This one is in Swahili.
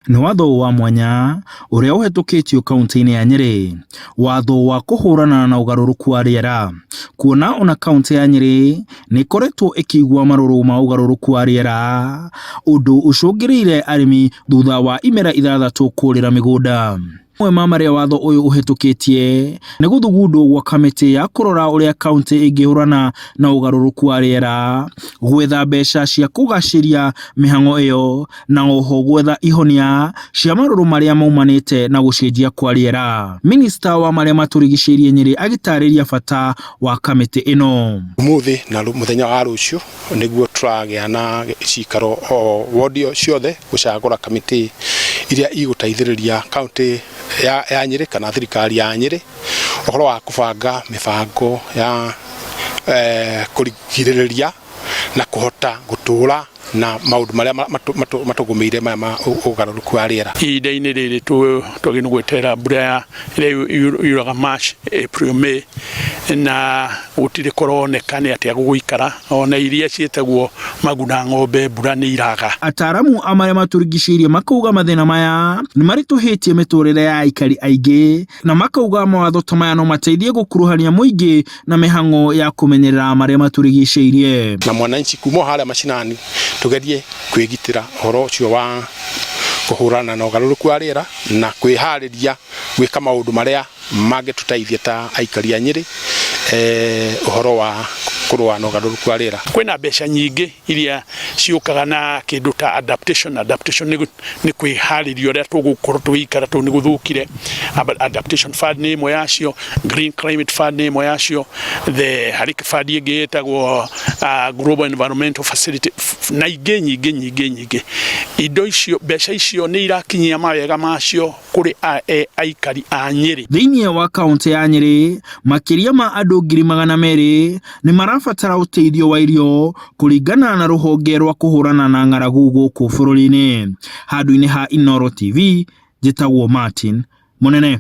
Nĩ watho wa mwanya ũrĩa ũhetũkĩtio kaunti-inĩ ya Nyeri, watho wa kũhũrana na ũgarũrũku wa rĩera. Kuona ona kaunti ya Nyeri nĩ ĩkoretwo ĩkĩigua marũrũ ma ũgarũrũku wa rĩera, ũndũ ũcũngĩrĩire arĩmi thutha wa imera 6 kũrĩra mĩgũnda. Mwe ma marĩa watho ũyũ ũhetũkĩtie nĩ gũthugundwo gwa kamĩtĩ ya kũrora ũrĩa kaunti ĩngĩhũrana na ũgarũrũku wa rĩera, gwetha mbeca cia kũgacĩria mĩhang'o ĩyo, na oho gwetha ihonia cia marũrũ marĩa maumanĩte na gũcenjia kwa rĩera. Minista wa marĩa matũrigicĩirie Nyeri agĩtarĩria bata wa kamĩtĩ ĩno. Umuthi na muthenya wa rũciũ nĩguo tũragĩa na cikaro wodio ciothe gũcagũra kamĩtĩ iria igũteithĩrĩria kaunti ya Nyeri kana thirikari ya Nyeri ũhoro wa kũbanga mĩbango ya kũrigĩrĩria na kũhota gũtũũra na maũndũ marĩa matũgũmĩire ma ũgarũrũku wa rĩera. Ihinda-inĩ rĩrĩ twagĩrĩirwo gwetera mbura ĩrĩa yuraga March, April, May, na gũtirĩ kũroneka nĩ atĩa gũgũikara, ona iria ciĩtagwo maguna ng'ombe mbura nĩ iraga. Ataramu a marĩa matũrigicĩirie makauga mathĩna maya nĩ maritũhĩtie mĩtũrĩre ya aikari aingĩ, na makauga mawatho ta maya no mateithie gũkuruhania mũingĩ na mĩhang'o ya kũmenyerera marĩa matũrigicĩirie. Na mwananchi kuma harĩa macinani tugerie kwĩgitĩra ũhoro ũcio wa kũhũrana na ũgarũrũku wa rĩera na kwĩharĩria gwĩka maũndũ marĩa mangĩtũteithia ta aikari a Nyeri ũhoro wa kũrũa na ũgarũrũku wa rĩera. Kwĩna mbeca nyingĩ iria ciũkaga na kĩndũ ta adaptation nĩ kwĩharĩria ũrĩa tũgũkorwo tũgĩikara tondũ nĩ gũthũkire. Adaptation fund nĩ ĩmwe yacio, green climate fund nĩ ĩmwe yacio, harĩ fund ĩngĩ ĩtagwo global environmental facility na ingĩ nyingĩ. Indo icio, mbeca icio nĩ irakinyia mawega macio kũrĩ aikari a Nyeri. Thĩinĩ wa kaunti ya Nyeri, makĩria ma andũ 200,000 nĩ marabatara ũteithio wa irio kũringana na rũhonge rwa kũhũrana na ng'aragu gũkũ bũrũri-inĩ. Handũ-inĩ ha Inooro TV, njĩtagwo Martin Mũnene.